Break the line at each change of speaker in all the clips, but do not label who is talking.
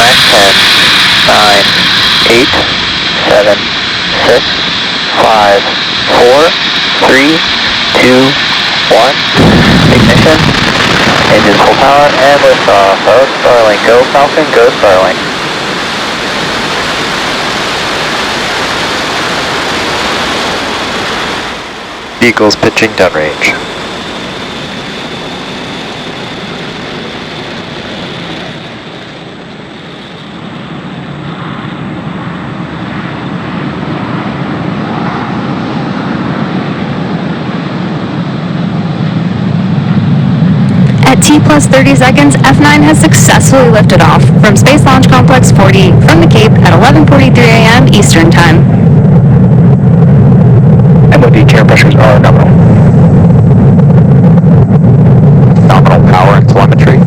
Max 10, 9, 8, 7, 6, 5, 4, 3, 2, 1. Ignition. Engines full power and liftoff of Starlink. Go Falcon, go Starlink.
Vehicles pitching downrange.
At T plus 30 seconds, F9 has successfully lifted off from Space Launch Complex 40 from the Cape at 11:43 a.m. Eastern Time.
MOD chair pressures are nominal. Nominal power and telemetry.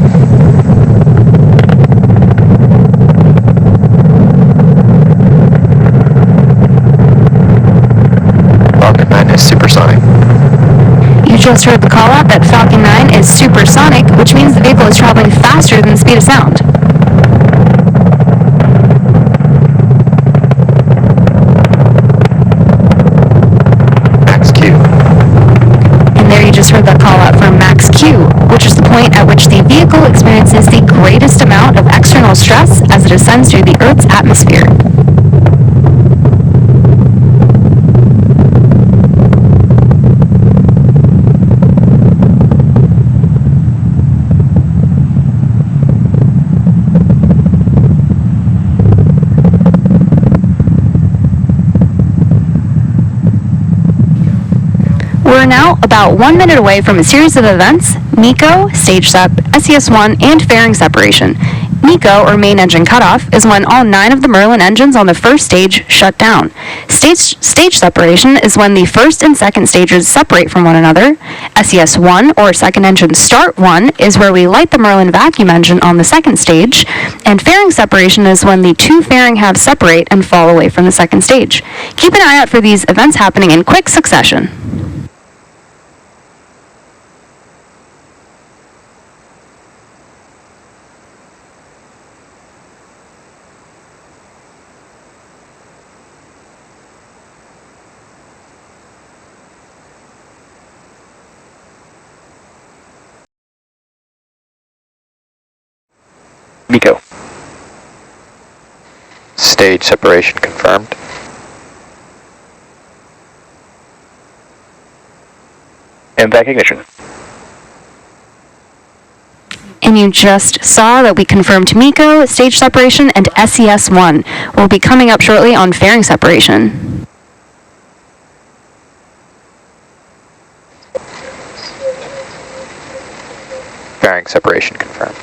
Falcon 9 is supersonic.
You just heard the call out that Falcon 9 is supersonic, which means the vehicle is traveling faster than the speed of sound.
Max Q.
And there you just heard that call out from Max Q, which is the point at which the vehicle experiences the greatest amount of external stress as it ascends through the Earth's atmosphere. We're now about 1 minute away from a series of events: MECO, stage sep, SES-1, and fairing separation. MECO, or main engine cutoff, is when all 9 of the Merlin engines on the first stage shut down. Stage separation is when the first and second stages separate from one another. SES-1, or second engine start 1, is where we light the Merlin vacuum engine on the second stage. And fairing separation is when the 2 fairing halves separate and fall away from the second stage. Keep an eye out for these events happening in quick succession.
MECO.
Stage separation confirmed.
MVAC ignition.
And you just saw that we confirmed MECO, stage separation, and SES-1 will be coming up shortly on fairing separation.
Fairing separation confirmed.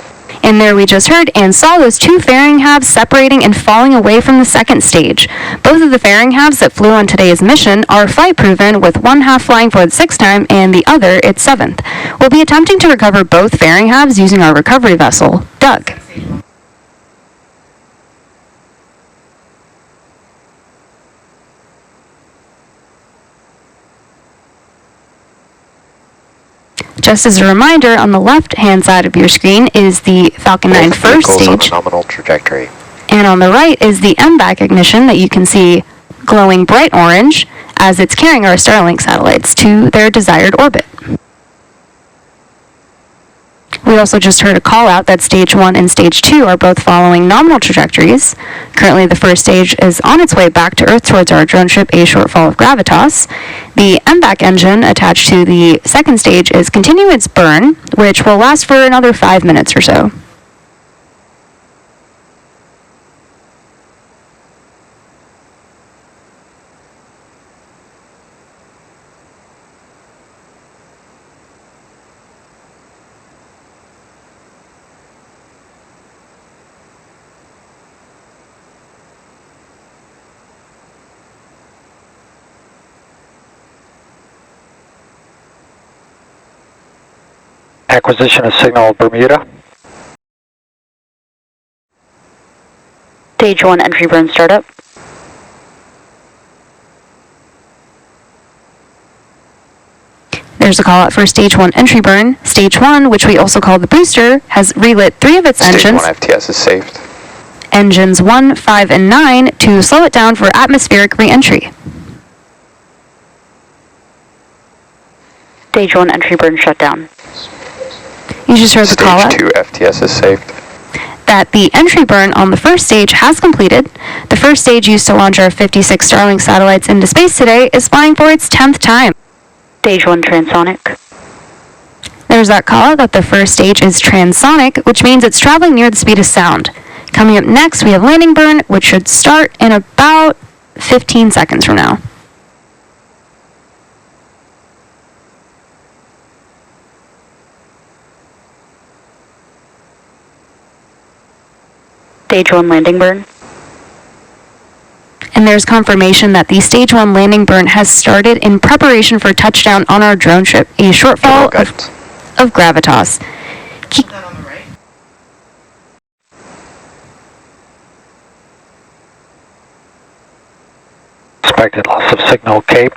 And there we just heard and saw those 2 fairing halves separating and falling away from the second stage. Both of the fairing halves that flew on today's mission are flight proven, with one half flying for the 6th time and the other its 7th. We'll be attempting to recover both fairing halves using our recovery vessel, Doug. Just as a reminder, on the left-hand side of your screen is the Falcon 9 first stage.
On a nominal trajectory.
And on the right is the MVAC ignition that you can see glowing bright orange as it's carrying our Starlink satellites to their desired orbit. We also just heard a call out that stage 1 and stage 2 are both following nominal trajectories. Currently, the first stage is on its way back to Earth towards our drone ship, A Shortfall of Gravitas. The MVAC engine attached to the second stage is continuing its burn, which will last for another 5 minutes or so.
Acquisition of signal Bermuda.
Stage 1 entry burn startup.
There's a call out for stage 1 entry burn. Stage 1, which we also call the booster, has relit 3 of its engines.
Stage 1 FTS is saved.
engines 1, 5, and 9 to slow it down for atmospheric re-entry.
Stage 1 entry burn shutdown.
You just heard the call out.
Stage 2 FTS is saved.
That the entry burn on the first stage has completed. The first stage used to launch our 56 Starlink satellites into space today is flying for its 10th time.
Stage 1 transonic.
There's that call out that the first stage is transonic, which means it's traveling near the speed of sound. Coming up next, we have landing burn, which should start in about 15 seconds from now.
Stage 1 landing burn.
And there's confirmation that the Stage 1 landing burn has started in preparation for touchdown on our drone ship, a shortfall of gravitas.
Expected loss of signal Cape.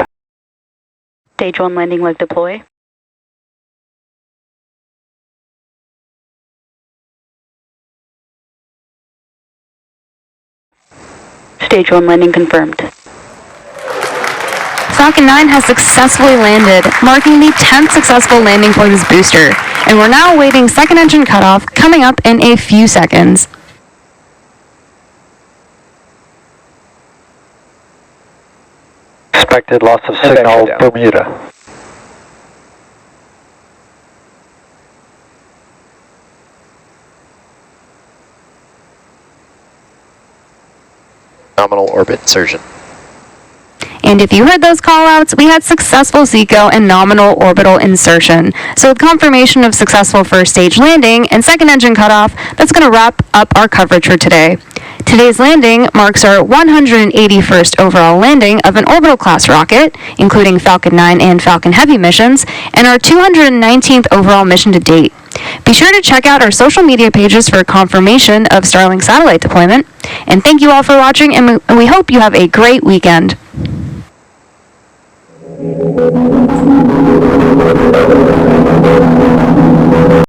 Stage 1 landing leg deploy. Stage 1 landing confirmed.
Falcon 9 has successfully landed, marking the 10th successful landing for this booster, and we're now awaiting second engine cutoff coming up in a few seconds.
Expected loss of signal Bermuda.
Nominal orbit insertion.
And if you heard those call-outs, we had successful SECO and nominal orbital insertion. So with confirmation of successful first stage landing and second engine cutoff, that's going to wrap up our coverage for today. Today's landing marks our 181st overall landing of an orbital class rocket, including Falcon 9 and Falcon Heavy missions, and our 219th overall mission to date. Be sure to check out our social media pages for confirmation of Starlink satellite deployment. And thank you all for watching, and we hope you have a great weekend.